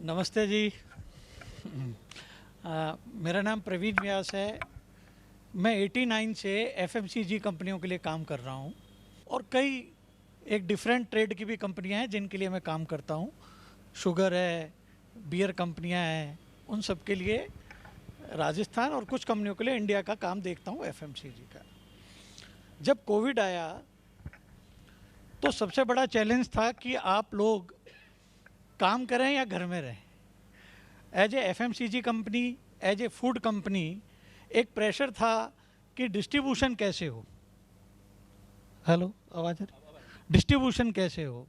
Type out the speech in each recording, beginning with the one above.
नमस्ते जी। मेरा नाम प्रवीण व्यास है। मैं 89 से एफएमसीजी कंपनियों के लिए काम कर रहा हूँ और कई एक डिफरेंट ट्रेड की भी कंपनियाँ हैं जिनके लिए मैं काम करता हूँ। शुगर है, बियर कंपनियाँ हैं, उन सब के लिए राजस्थान और कुछ कंपनियों के लिए इंडिया का काम देखता हूँ एफएमसीजी का। जब कोविड आया तो सबसे बड़ा चैलेंज था कि आप लोग काम करें या घर में रहें। As a FMCG company, as a food company, एक प्रेशर था कि डिस्ट्रीब्यूशन कैसे हो। हेलो, आवाज़ आ रही? डिस्ट्रीब्यूशन कैसे हो।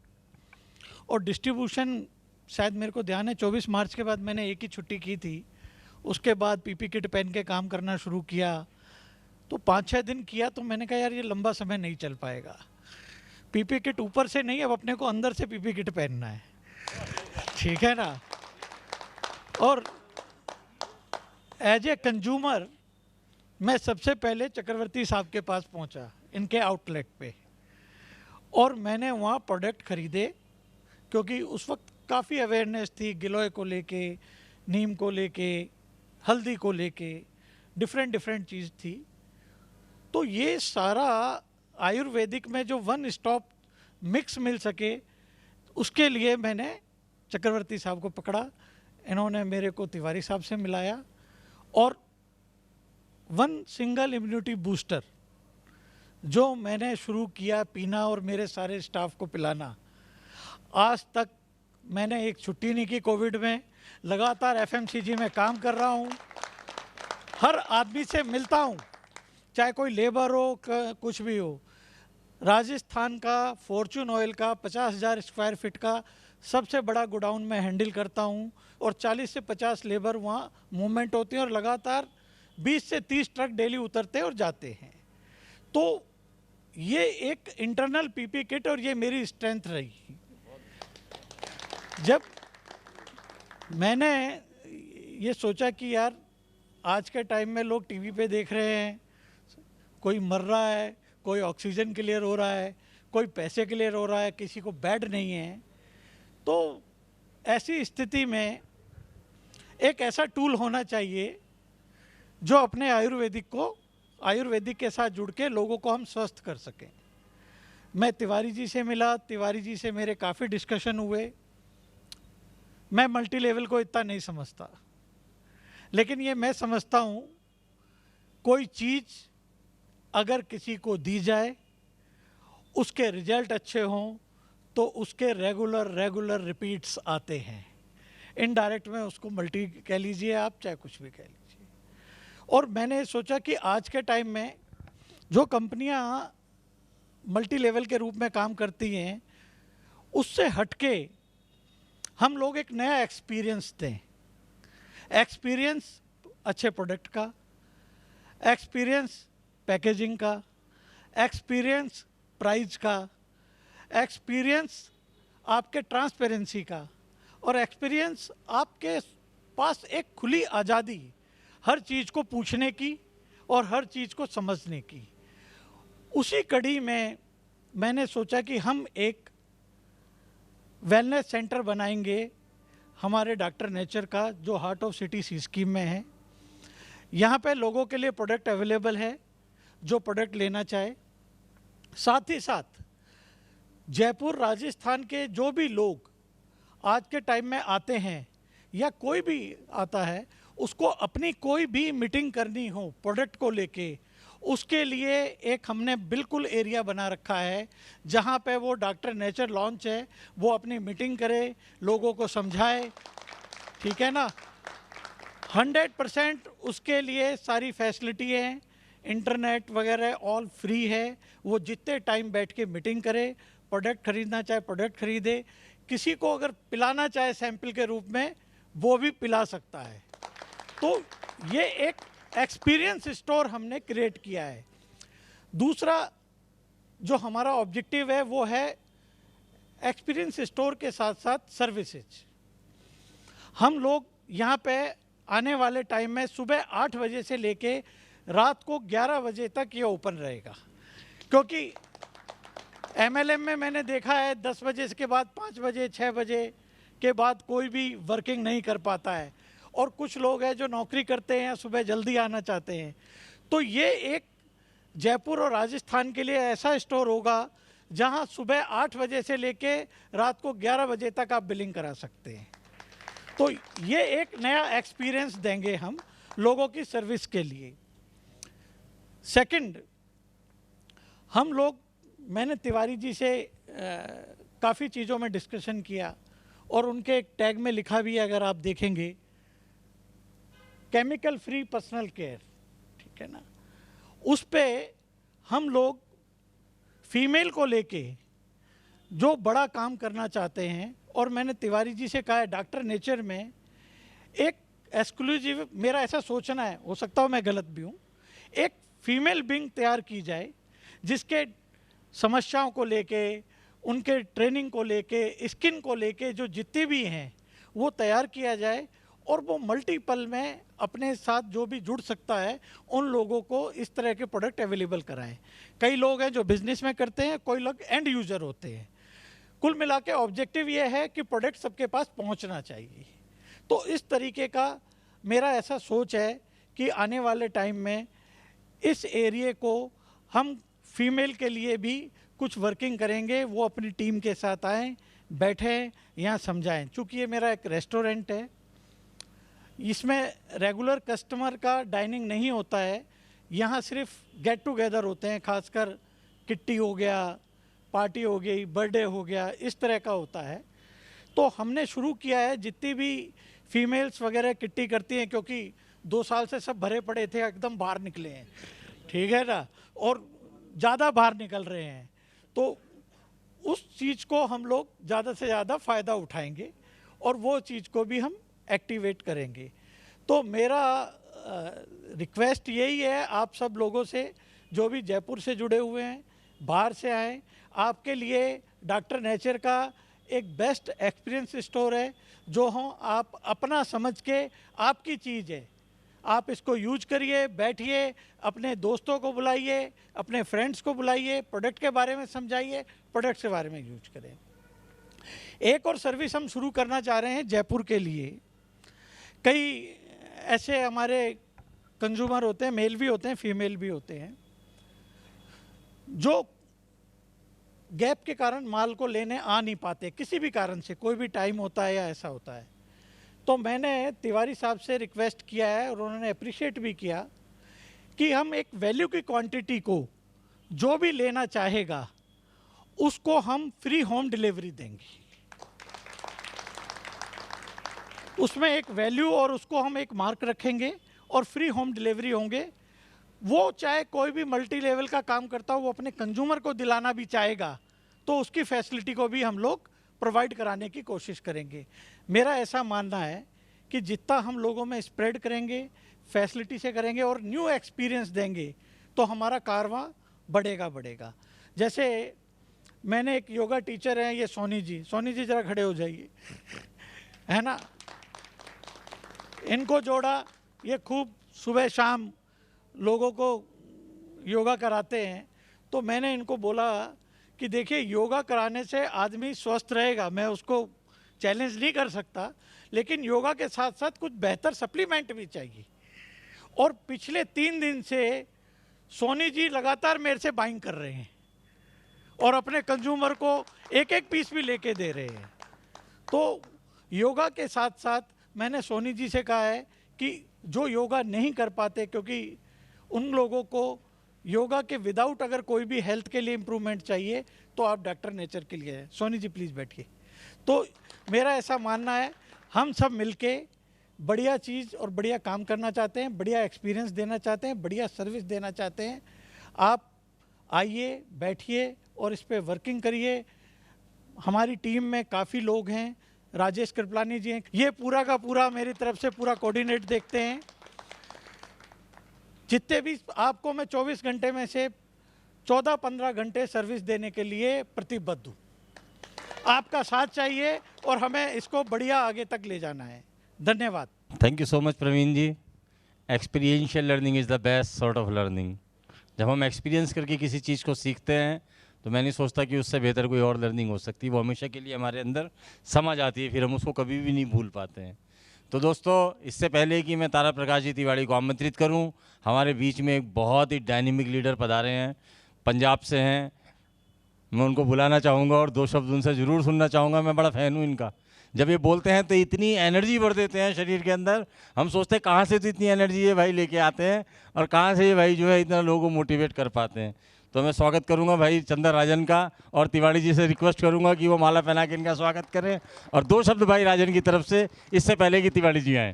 और डिस्ट्रीब्यूशन शायद मेरे को ध्यान है 24 मार्च के बाद मैंने एक ही छुट्टी की थी। उसके बाद पीपी किट पहन के काम करना शुरू किया। तो 5-6 दिन किया तो मैंने कहा यार ये लंबा समय नहीं चल पाएगा। पीपी किट ऊपर से नहीं, अब अपने को अंदर से पीपी किट पहनना है, ठीक है ना। और एज ए कंज्यूमर मैं सबसे पहले चक्रवर्ती साहब के पास पहुंचा, इनके आउटलेट पे, और मैंने वहाँ प्रोडक्ट खरीदे क्योंकि उस वक्त काफ़ी अवेयरनेस थी गिलोय को लेके, नीम को लेके, हल्दी को लेके, डिफरेंट चीज़ थी। तो ये सारा आयुर्वेदिक में जो वन स्टॉप मिक्स मिल सके उसके लिए मैंने चक्रवर्ती साहब को पकड़ा। इन्होंने मेरे को तिवारी साहब से मिलाया और वन सिंगल इम्यूनिटी बूस्टर जो मैंने शुरू किया पीना और मेरे सारे स्टाफ को पिलाना। आज तक मैंने एक छुट्टी नहीं की कोविड में, लगातार एफएमसीजी में काम कर रहा हूँ। हर आदमी से मिलता हूँ, चाहे कोई लेबर हो, कुछ भी हो। राजस्थान का फॉर्चून ऑयल का 50,000 स्क्वायर फीट का सबसे बड़ा गोडाउन में हैंडल करता हूँ और 40 से 50 लेबर वहाँ मूवमेंट होती है और लगातार 20 से 30 ट्रक डेली उतरते और जाते हैं। तो ये एक इंटरनल पीपी किट और ये मेरी स्ट्रेंथ रही। जब मैंने ये सोचा कि यार आज के टाइम में लोग टीवी पे देख रहे हैं, कोई मर रहा है, कोई ऑक्सीजन के लिए रो रहा है, कोई पैसे के लिए रो रहा है, किसी को बेड नहीं है, तो ऐसी स्थिति में एक ऐसा टूल होना चाहिए जो अपने आयुर्वेदिक के साथ जुड़ के लोगों को हम स्वस्थ कर सकें। मैं तिवारी जी से मिला, तिवारी जी से मेरे काफ़ी डिस्कशन हुए। मैं मल्टी लेवल को इतना नहीं समझता, लेकिन ये मैं समझता हूँ कोई चीज़ अगर किसी को दी जाए, उसके रिजल्ट अच्छे हों तो उसके रेगुलर रिपीट्स आते हैं। इनडायरेक्ट में उसको मल्टी कह लीजिए आप, चाहे कुछ भी कह लीजिए। और मैंने सोचा कि आज के टाइम में जो कंपनियां मल्टी लेवल के रूप में काम करती हैं उससे हटके हम लोग एक नया एक्सपीरियंस दें। एक्सपीरियंस अच्छे प्रोडक्ट का, एक्सपीरियंस पैकेजिंग का, एक्सपीरियंस प्राइस का, एक्सपीरियंस आपके ट्रांसपेरेंसी का, और एक्सपीरियंस आपके पास एक खुली आज़ादी हर चीज़ को पूछने की और हर चीज़ को समझने की। उसी कड़ी में मैंने सोचा कि हम एक वेलनेस सेंटर बनाएंगे हमारे डॉक्टर नेचर का, जो heart of city C scheme में है। यहाँ पे लोगों के लिए प्रोडक्ट अवेलेबल है जो प्रोडक्ट लेना चाहे। साथ ही साथ जयपुर राजस्थान के जो भी लोग आज के टाइम में आते हैं या कोई भी आता है, उसको अपनी कोई भी मीटिंग करनी हो प्रोडक्ट को लेके, उसके लिए एक हमने बिल्कुल एरिया बना रखा है जहाँ पे वो डॉक्टर नेचर लॉन्च है, वो अपनी मीटिंग करे, लोगों को समझाए, ठीक है ना। 100% उसके लिए सारी फैसिलिटी है, इंटरनेट वगैरह ऑल फ्री है। वो जितने टाइम बैठ के मीटिंग करे, प्रोडक्ट खरीदना चाहे प्रोडक्ट खरीदे, किसी को अगर पिलाना चाहे सैंपल के रूप में वो भी पिला सकता है। तो ये एक एक्सपीरियंस स्टोर हमने क्रिएट किया है। दूसरा जो हमारा ऑब्जेक्टिव है वो है एक्सपीरियंस स्टोर के साथ साथ सर्विसेज। हम लोग यहाँ पे आने वाले टाइम में सुबह 8 बजे से लेके रात को 11 बजे तक ये ओपन रहेगा, क्योंकि एमएलएम में मैंने देखा है 10 बजे के बाद 5 बजे 6 बजे के बाद कोई भी वर्किंग नहीं कर पाता है, और कुछ लोग हैं जो नौकरी करते हैं, सुबह जल्दी आना चाहते हैं। तो ये एक जयपुर और राजस्थान के लिए ऐसा स्टोर होगा जहां सुबह 8 बजे से लेके रात को 11 बजे तक आप बिलिंग करा सकते हैं। तो ये एक नया एक्सपीरियंस देंगे हम लोगों की सर्विस के लिए। सेकंड, हम लोग, मैंने तिवारी जी से काफ़ी चीज़ों में डिस्कशन किया और उनके एक टैग में लिखा भी है, अगर आप देखेंगे, केमिकल फ्री पर्सनल केयर, ठीक है ना। उस पे हम लोग फीमेल को लेके जो बड़ा काम करना चाहते हैं, और मैंने तिवारी जी से कहा है डॉक्टर नेचर में एक एक्सक्लूसिव, मेरा ऐसा सोचना है, हो सकता हो मैं गलत भी हूँ, एक फीमेल विंग तैयार की जाए जिसके समस्याओं को लेके, उनके ट्रेनिंग को लेके, स्किन को लेके जो जितने भी हैं वो तैयार किया जाए, और वो मल्टीपल में अपने साथ जो भी जुड़ सकता है उन लोगों को इस तरह के प्रोडक्ट अवेलेबल कराएं। कई लोग हैं जो बिजनेस में करते हैं, कोई लोग एंड यूज़र होते हैं। कुल मिला के ऑब्जेक्टिव ये है कि प्रोडक्ट सबके पास पहुंचना चाहिए। तो इस तरीके का मेरा ऐसा सोच है कि आने वाले टाइम में इस एरिए को हम फीमेल के लिए भी कुछ वर्किंग करेंगे, वो अपनी टीम के साथ आएँ, बैठें, यहाँ समझाएं। चूँकि ये मेरा एक रेस्टोरेंट है, इसमें रेगुलर कस्टमर का डाइनिंग नहीं होता है, यहाँ सिर्फ गेट टुगेदर होते हैं, खासकर किट्टी हो गया, पार्टी हो गई, बर्थडे हो गया, इस तरह का होता है। तो हमने शुरू किया है, जितनी भी फीमेल्स वगैरह किट्टी करती हैं, क्योंकि 2 साल से सब भरे पड़े थे, एकदम बाहर निकले हैं, ठीक है ना, और ज़्यादा बाहर निकल रहे हैं, तो उस चीज़ को हम लोग ज़्यादा से ज़्यादा फ़ायदा उठाएंगे और वो चीज़ को भी हम एक्टिवेट करेंगे। तो मेरा रिक्वेस्ट यही है आप सब लोगों से, जो भी जयपुर से जुड़े हुए हैं, बाहर से आए, आपके लिए डॉक्टर नेचर का एक बेस्ट एक्सपीरियंस स्टोर है, जो हो आप अपना समझ के, आपकी चीज़ है, आप इसको यूज करिए, बैठिए, अपने दोस्तों को बुलाइए, अपने फ्रेंड्स को बुलाइए, प्रोडक्ट के बारे में समझाइए, प्रोडक्ट के बारे में यूज करें। एक और सर्विस हम शुरू करना चाह रहे हैं जयपुर के लिए। कई ऐसे हमारे कंज्यूमर होते हैं, मेल भी होते हैं, फीमेल भी होते हैं, जो गैप के कारण माल को लेने आ नहीं पाते, किसी भी कारण से, कोई भी टाइम होता है या ऐसा होता है। तो मैंने तिवारी साहब से रिक्वेस्ट किया है और उन्होंने अप्रिशिएट भी किया कि हम एक वैल्यू की क्वांटिटी को, जो भी लेना चाहेगा उसको हम फ्री होम डिलीवरी देंगे। उसमें एक वैल्यू और उसको हम एक मार्क रखेंगे और फ्री होम डिलीवरी होंगे। वो चाहे कोई भी मल्टी लेवल का काम करता हो, वो अपने कंज्यूमर को दिलाना भी चाहेगा तो उसकी फैसिलिटी को भी हम लोग प्रोवाइड कराने की कोशिश करेंगे। मेरा ऐसा मानना है कि जितना हम लोगों में स्प्रेड करेंगे, फैसिलिटी से करेंगे और न्यू एक्सपीरियंस देंगे, तो हमारा कारवां बढ़ेगा। जैसे मैंने एक योगा टीचर हैं, ये सोनी जी ज़रा खड़े हो जाइए, है ना, इनको जोड़ा, ये खूब सुबह शाम लोगों को योगा कराते हैं। तो मैंने इनको बोला कि देखिए, योगा कराने से आदमी स्वस्थ रहेगा, मैं उसको चैलेंज नहीं कर सकता, लेकिन योगा के साथ साथ कुछ बेहतर सप्लीमेंट भी चाहिए। और पिछले 3 दिन से सोनी जी लगातार मेरे से बाइंग कर रहे हैं और अपने कंज्यूमर को एक पीस भी लेके दे रहे हैं। तो योगा के साथ साथ मैंने सोनी जी से कहा है कि जो योगा नहीं कर पाते, क्योंकि उन लोगों को योगा के विदाउट अगर कोई भी हेल्थ के लिए इम्प्रूवमेंट चाहिए तो आप डॉक्टर नेचर के लिए है। सोनी जी प्लीज़ बैठिए। तो मेरा ऐसा मानना है, हम सब मिलके बढ़िया चीज़ और बढ़िया काम करना चाहते हैं, बढ़िया एक्सपीरियंस देना चाहते हैं, बढ़िया सर्विस देना चाहते हैं। आप आइए, बैठिए और इस पर वर्किंग करिए। हमारी टीम में काफ़ी लोग हैं, राजेश कृपलानी जी हैं, ये पूरा का पूरा मेरी तरफ से पूरा कोऑर्डिनेट देखते हैं। जितने भी आपको मैं 24 घंटे में से 14-15 घंटे सर्विस देने के लिए प्रतिबद्ध हूँ। आपका साथ चाहिए और हमें इसको बढ़िया आगे तक ले जाना है। धन्यवाद। Thank you so much Praveen ji. Experiential learning is the best sort of learning. जब हम एक्सपीरियंस करके किसी चीज़ को सीखते हैं तो मैं नहीं सोचता कि उससे बेहतर कोई और लर्निंग हो सकती। वो हमेशा के लिए हमारे अंदर समझ आती है, फिर हम उसको कभी भी नहीं भूल पाते हैं। तो दोस्तों, इससे पहले कि मैं तारा प्रकाश जी तिवारी को आमंत्रित करूं, हमारे बीच में एक बहुत ही डायनेमिक लीडर पधारे हैं, पंजाब से हैं। मैं उनको बुलाना चाहूँगा और 2 शब्द उनसे ज़रूर सुनना चाहूँगा। मैं बड़ा फ़ैन हूँ इनका। जब ये बोलते हैं तो इतनी एनर्जी भर देते हैं शरीर के अंदर, हम सोचते हैं कहाँ से तो इतनी एनर्जी ये भाई लेके आते हैं और कहाँ से ये भाई जो है इतना लोगों को मोटिवेट कर पाते हैं। तो मैं स्वागत करूंगा भाई चंदर राजन का, और तिवारी जी से रिक्वेस्ट करूंगा कि वो माला पहना के इनका स्वागत करें, और 2 शब्द भाई राजन की तरफ से, इससे पहले कि तिवारी जी आएँ।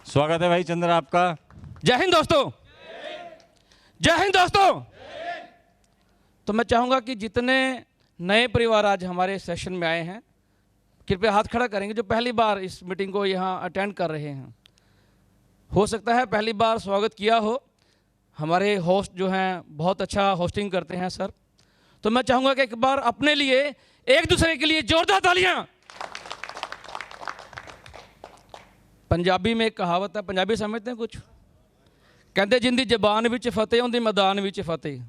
स्वागत है भाई चंद्र आपका। जय हिंद दोस्तों, जय हिंद दोस्तों। तो मैं चाहूँगा कि जितने नए परिवार आज हमारे सेशन में आए हैं, कृपया हाथ खड़ा करेंगे जो पहली बार इस मीटिंग को यहाँ अटेंड कर रहे हैं। हो सकता है पहली बार स्वागत किया हो। हमारे होस्ट जो हैं बहुत अच्छा होस्टिंग करते हैं सर। तो मैं चाहूँगा कि एक बार अपने लिए, एक दूसरे के लिए जोरदार तालियाँ। पंजाबी में एक कहावत है, पंजाबी समझते हैं कुछ? कहते जिंदी जबान विच फतेह उनदी मैदान विच फतेह।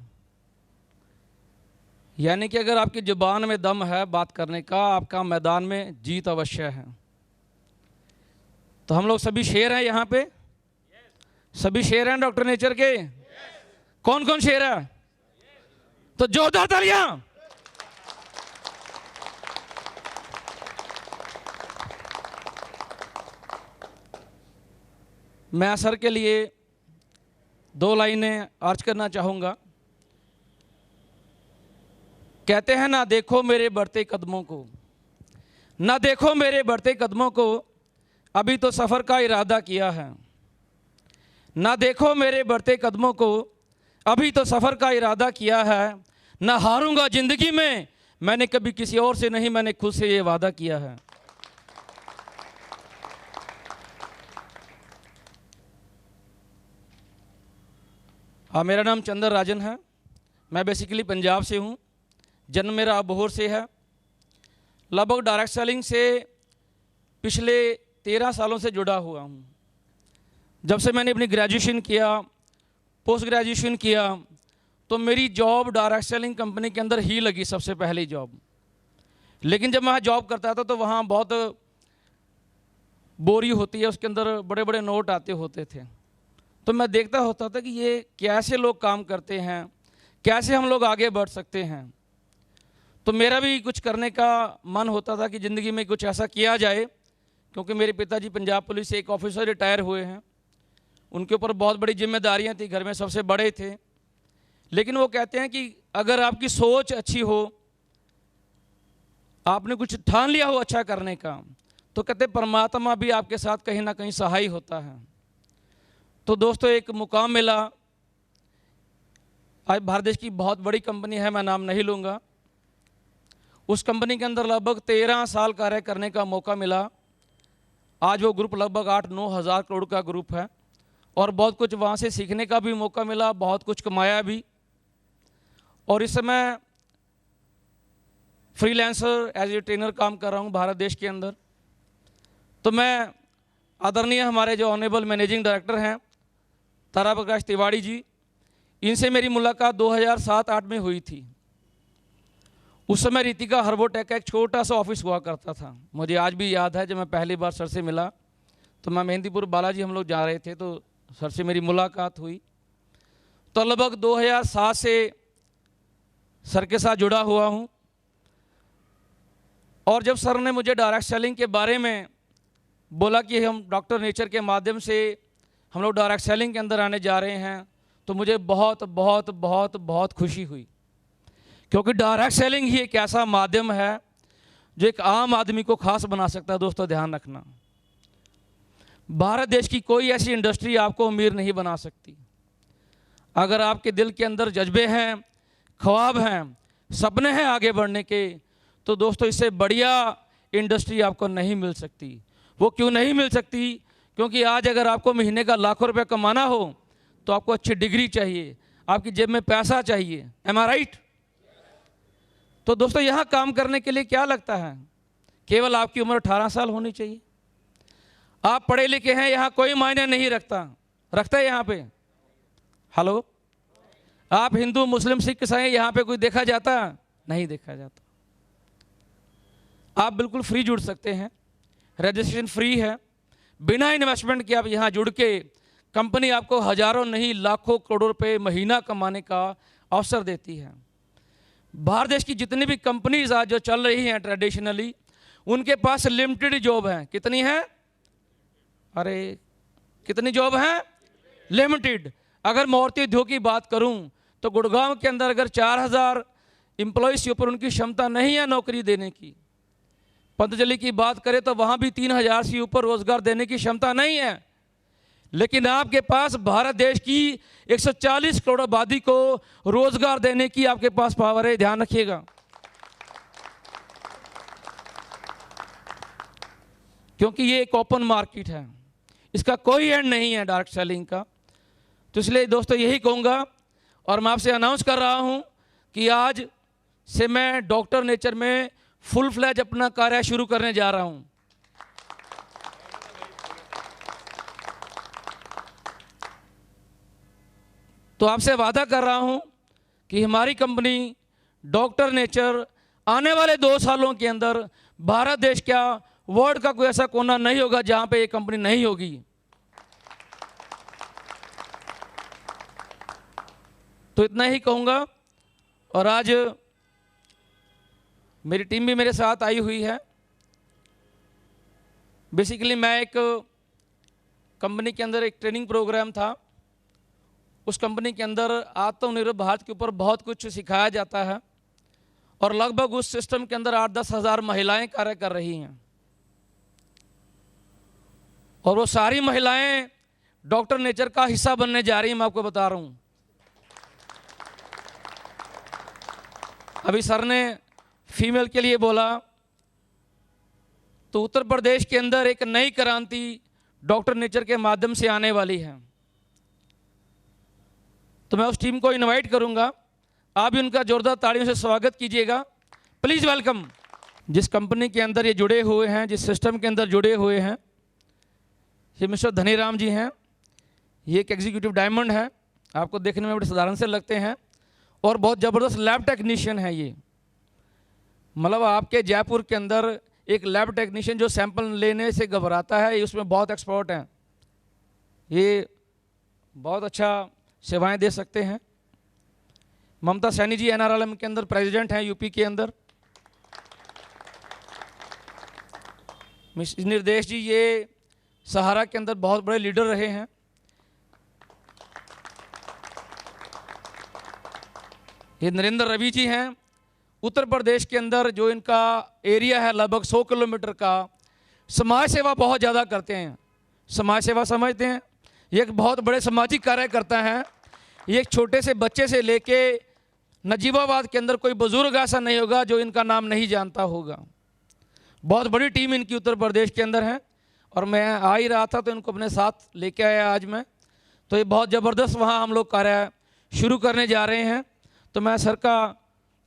यानी कि अगर आपकी जुबान में दम है बात करने का, आपका मैदान में जीत अवश्य है। तो हम लोग सभी शेर हैं यहाँ पे, सभी शेर हैं डॉक्टर नेचर के। कौन कौन शेर है? तो जोरदार तालियां। मैं सर के लिए 2 लाइनें अर्ज करना चाहूँगा। कहते हैं ना देखो मेरे बढ़ते कदमों को, ना देखो मेरे बढ़ते कदमों को, अभी तो सफ़र का इरादा किया है। ना देखो मेरे बढ़ते कदमों को, अभी तो सफ़र का इरादा किया है। ना हारूंगा ज़िंदगी में, मैंने कभी किसी और से नहीं, मैंने खुद से ये वादा किया है। हाँ, मेरा नाम चंदर राजन है। मैं बेसिकली पंजाब से हूँ। जन्म मेरा अबोहर से है। लगभग डायरेक्ट सेलिंग से पिछले 13 सालों से जुड़ा हुआ हूँ। जब से मैंने अपनी ग्रेजुएशन किया, पोस्ट ग्रेजुएशन किया, तो मेरी जॉब डायरेक्ट सेलिंग कंपनी के अंदर ही लगी, सबसे पहली जॉब। लेकिन जब मैं जॉब करता था तो वहाँ बहुत बोरी होती है, उसके अंदर बड़े बड़े नोट आते होते थे। तो मैं देखता होता था कि ये कैसे लोग काम करते हैं, कैसे हम लोग आगे बढ़ सकते हैं। तो मेरा भी कुछ करने का मन होता था कि ज़िंदगी में कुछ ऐसा किया जाए, क्योंकि मेरे पिताजी पंजाब पुलिस से एक ऑफिसर रिटायर हुए हैं। उनके ऊपर बहुत बड़ी जिम्मेदारियां थी, घर में सबसे बड़े थे। लेकिन वो कहते हैं कि अगर आपकी सोच अच्छी हो, आपने कुछ ठान लिया हो अच्छा करने का, तो कहते परमात्मा भी आपके साथ कहीं ना कहीं सहाय होता है। तो दोस्तों, एक मुकाम मिला। आज भारत देश की बहुत बड़ी कंपनी है, मैं नाम नहीं लूँगा। उस कंपनी के अंदर लगभग 13 साल कार्य करने का मौका मिला। आज वो ग्रुप लगभग 8-9 हज़ार करोड़ का ग्रुप है, और बहुत कुछ वहाँ से सीखने का भी मौका मिला, बहुत कुछ कमाया भी। और इस समय फ्रीलांसर एज ए ट्रेनर काम कर रहा हूँ भारत देश के अंदर। तो मैं आदरणीय हमारे जो ऑनरेबल मैनेजिंग डायरेक्टर हैं तारा प्रकाश तिवारी जी, इनसे मेरी मुलाकात 2007-8 में हुई थी। उस समय रितिका हर्बोटेक का एक छोटा सा ऑफिस हुआ करता था। मुझे आज भी याद है, जब मैं पहली बार सर से मिला तो मैं मेहंदीपुर बालाजी हम लोग जा रहे थे, तो सर से मेरी मुलाकात हुई। तो लगभग 2007 से सर के साथ जुड़ा हुआ हूँ। और जब सर ने मुझे डायरेक्ट सेलिंग के बारे में बोला कि हम डॉक्टर नेचर के माध्यम से हम लोग डायरेक्ट सेलिंग के अंदर आने जा रहे हैं, तो मुझे बहुत बहुत बहुत बहुत खुशी हुई। क्योंकि डायरेक्ट सेलिंग ही एक ऐसा माध्यम है जो एक आम आदमी को खास बना सकता है। दोस्तों ध्यान रखना, भारत देश की कोई ऐसी इंडस्ट्री आपको अमीर नहीं बना सकती। अगर आपके दिल के अंदर जज्बे हैं, ख्वाब हैं, सपने हैं आगे बढ़ने के, तो दोस्तों इससे बढ़िया इंडस्ट्री आपको नहीं मिल सकती। वो क्यों नहीं मिल सकती? क्योंकि आज अगर आपको महीने का लाखों रुपये कमाना हो तो आपको अच्छी डिग्री चाहिए, आपकी जेब में पैसा चाहिए। एम आई राइट? तो दोस्तों यहाँ काम करने के लिए क्या लगता है? केवल आपकी उम्र 18 साल होनी चाहिए। आप पढ़े लिखे हैं, यहाँ कोई मायने नहीं रखता है यहाँ पे? हेलो, आप हिंदू मुस्लिम सिख ईसाई यहाँ पे कोई देखा जाता? नहीं देखा जाता। आप बिल्कुल फ्री जुड़ सकते हैं, रजिस्ट्रेशन फ्री है, बिना इन्वेस्टमेंट के आप यहाँ जुड़ के कंपनी आपको हजारों नहीं लाखों करोड़ों रुपए महीना कमाने का अवसर देती है। भारत देश की जितनी भी कंपनीज आज जो चल रही हैं ट्रेडिशनली, उनके पास लिमिटेड जॉब हैं। कितनी है? अरे कितनी जॉब हैं? लिमिटेड। अगर मैं औरती उद्योग की बात करूं तो गुड़गांव के अंदर अगर 4000 एम्प्लॉयज़ के ऊपर उनकी क्षमता नहीं है नौकरी देने की। पतंजलि की बात करें तो वहाँ भी 3000 से ऊपर रोजगार देने की क्षमता नहीं है। लेकिन आपके पास भारत देश की 140 करोड़ आबादी को रोजगार देने की आपके पास पावर है, ध्यान रखिएगा। क्योंकि ये एक ओपन मार्केट है, इसका कोई एंड नहीं है डायरेक्ट सेलिंग का। तो इसलिए दोस्तों यही कहूँगा, और मैं आपसे अनाउंस कर रहा हूँ कि आज से मैं डॉक्टर नेचर में फुल फ्लैज अपना कार्य शुरू करने जा रहा हूँ। तो आपसे वादा कर रहा हूँ कि हमारी कंपनी डॉक्टर नेचर आने वाले 2 सालों के अंदर भारत देश क्या वर्ल्ड का कोई ऐसा कोना नहीं होगा जहाँ पे ये कंपनी नहीं होगी। तो इतना ही कहूँगा। और आज मेरी टीम भी मेरे साथ आई हुई है। बेसिकली मैं एक कंपनी के अंदर एक ट्रेनिंग प्रोग्राम था, उस कंपनी के अंदर आत्मनिर्भर भारत के ऊपर बहुत कुछ सिखाया जाता है, और लगभग उस सिस्टम के अंदर 8-10 हज़ार महिलाएं कार्य कर रही हैं। और वो सारी महिलाएं डॉक्टर नेचर का हिस्सा बनने जा रही हैं, मैं आपको बता रहा हूँ। अभी सर ने फीमेल के लिए बोला, तो उत्तर प्रदेश के अंदर एक नई क्रांति डॉक्टर नेचर के माध्यम से आने वाली है। तो मैं उस टीम को इनवाइट करूंगा, आप भी उनका जोरदार तालियों से स्वागत कीजिएगा। Please welcome. जिस कंपनी के अंदर ये जुड़े हुए हैं, जिस सिस्टम के अंदर जुड़े हुए हैं, ये मिस्टर धनीराम जी हैं। ये एक एग्जीक्यूटिव डायमंड है, आपको देखने में बड़े साधारण से लगते हैं, और बहुत ज़बरदस्त लैब टेक्नीशियन है ये। मतलब आपके जयपुर के अंदर एक लैब टेक्नीशियन जो सैंपल लेने से घबराता है, ये उसमें बहुत एक्सपर्ट हैं। ये बहुत अच्छा सेवाएं दे सकते हैं। ममता सैनी जी NRLM के अंदर प्रेसिडेंट हैं यूपी के अंदर। मिस निर्देश जी ये सहारा के अंदर बहुत बड़े लीडर रहे हैं। ये नरेंद्र रवि जी हैं, उत्तर प्रदेश के अंदर जो इनका एरिया है लगभग 100 किलोमीटर का, समाज सेवा बहुत ज़्यादा करते हैं। समाज सेवा समझते हैं, ये एक बहुत बड़े सामाजिक कार्य करता है। ये एक छोटे से बच्चे से लेके नजीबाबाद के अंदर कोई बुजुर्ग ऐसा नहीं होगा जो इनका नाम नहीं जानता होगा। बहुत बड़ी टीम इनकी उत्तर प्रदेश के अंदर है, और मैं आ ही रहा था तो इनको अपने साथ लेके आया आज मैं। तो ये बहुत ज़बरदस्त वहाँ हम लोग कार्य शुरू करने जा रहे हैं। तो मैं सर का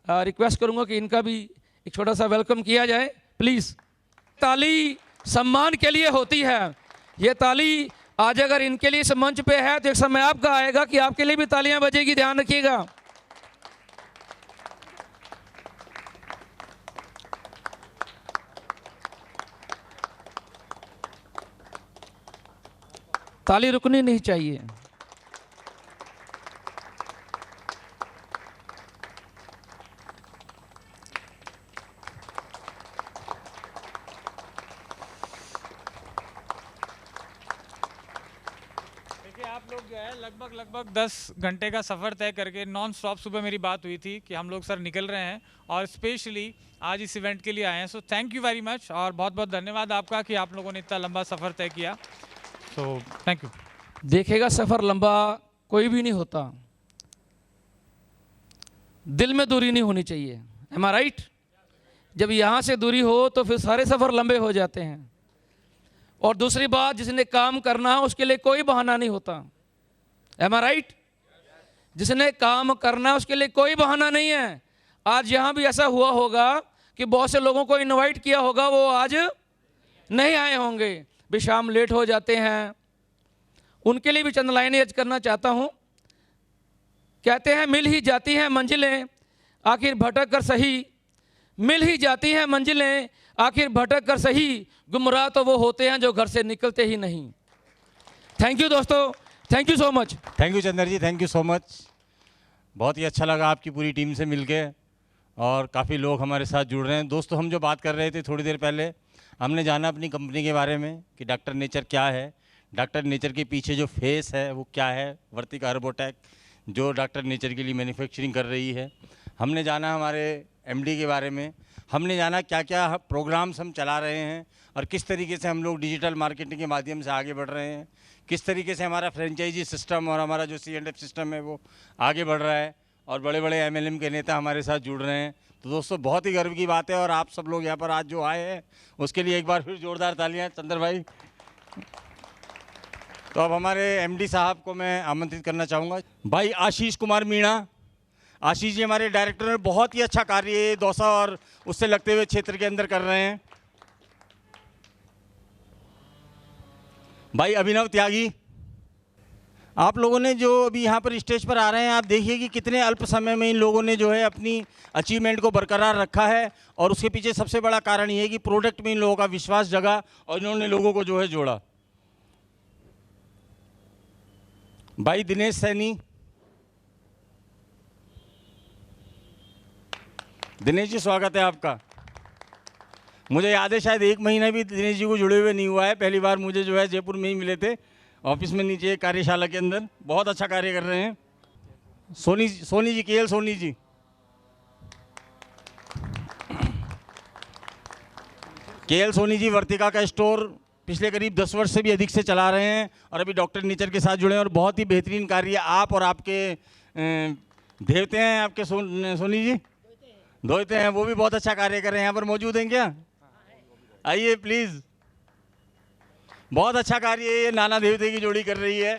रिक्वेस्ट करूँगा कि इनका भी एक छोटा सा वेलकम किया जाए प्लीज़। ताली सम्मान के लिए होती है, ये ताली आज अगर इनके लिए इस मंच पे है तो एक समय आपका आएगा कि आपके लिए भी तालियां बजेगी, ध्यान रखिएगा। ताली रुकनी नहीं चाहिए। आप लोग जो है लगभग 10 घंटे का सफ़र तय करके नॉन स्टॉप सुबह मेरी बात हुई थी कि हम लोग सर निकल रहे हैं, और स्पेशली आज इस इवेंट के लिए आए हैं। So thank you very much, और बहुत बहुत धन्यवाद आपका कि आप लोगों ने इतना लंबा सफ़र तय किया। So thank you. देखिएगा, सफ़र लंबा कोई भी नहीं होता, दिल में दूरी नहीं होनी चाहिए। एम आई राइट? जब यहाँ से दूरी हो तो फिर सारे सफ़र लंबे हो जाते हैं। और दूसरी बात, जिसने काम करना है उसके लिए कोई बहाना नहीं होता। एम आई राइट? जिसने काम करना है उसके लिए कोई बहाना नहीं है। आज यहाँ भी ऐसा हुआ होगा कि बहुत से लोगों को इनवाइट किया होगा, वो आज नहीं आए होंगे, वे शाम लेट हो जाते हैं, उनके लिए भी चंद लाइनें अर्ज करना चाहता हूँ। कहते हैं मिल ही जाती हैं मंजिलें आखिर भटक कर सही, मिल ही जाती हैं मंजिलें आखिर भटक कर सही, गुमराह तो वो होते हैं जो घर से निकलते ही नहीं। थैंक यू दोस्तों, thank you so much. Thank you Chander ji, thank you so much. बहुत ही अच्छा लगा आपकी पूरी टीम से मिलके और काफ़ी लोग हमारे साथ जुड़ रहे हैं। दोस्तों, हम जो बात कर रहे थे थोड़ी देर पहले, हमने जाना अपनी कंपनी के बारे में कि डॉक्टर नेचर क्या है, डॉक्टर नेचर के पीछे जो फेस है वो क्या है, वर्तिका अर्बोटेक जो डॉक्टर नेचर के लिए मैन्युफैक्चरिंग कर रही है। हमने जाना हमारे एमडी के बारे में, हमने जाना क्या क्या प्रोग्राम्स हम चला रहे हैं और किस तरीके से हम लोग डिजिटल मार्केटिंग के माध्यम से आगे बढ़ रहे हैं, किस तरीके से हमारा फ्रेंचाइजी सिस्टम और हमारा जो C&F सिस्टम है वो आगे बढ़ रहा है और बड़े बड़े MLM के नेता हमारे साथ जुड़ रहे हैं। तो दोस्तों, बहुत ही गर्व की बात है और आप सब लोग यहाँ पर आज जो आए हैं उसके लिए एक बार फिर जोरदार तालियाँ चंदर भाई। तो अब हमारे MD साहब को मैं आमंत्रित करना चाहूँगा, भाई आशीष कुमार मीणा। आशीष जी हमारे डायरेक्टर हैं, बहुत ही अच्छा कार्य दौसा और उससे लगते हुए क्षेत्र के अंदर कर रहे हैं। भाई अभिनव त्यागी, आप लोगों ने जो अभी यहाँ पर स्टेज पर आ रहे हैं, आप देखिए कि कितने अल्प समय में इन लोगों ने जो है अपनी अचीवमेंट को बरकरार रखा है और उसके पीछे सबसे बड़ा कारण ये है कि प्रोडक्ट में इन लोगों का विश्वास जगा और इन्होंने लोगों को जो है जोड़ा। भाई दिनेश सैनी, दिनेश जी स्वागत है आपका। मुझे याद है शायद 1 महीना भी दिनेश जी को जुड़े हुए नहीं हुआ है, पहली बार मुझे जो है जयपुर में ही मिले थे ऑफिस में नीचे कार्यशाला के अंदर। बहुत अच्छा कार्य कर रहे हैं। सोनी जी, KL सोनी जी, KL सोनी जी वर्तिका का स्टोर पिछले करीब 10 वर्ष से भी अधिक से चला रहे हैं और अभी डॉक्टर नेचर के साथ जुड़े हैं और बहुत ही बेहतरीन कार्य आप और आपके देवते हैं आपके सोनी जी दोते हैं, वो भी बहुत अच्छा कार्य कर रहे हैं। यहाँ पर मौजूद हैं क्या? आइए प्लीज़। बहुत अच्छा कार्य ये नाना देवते की जोड़ी कर रही है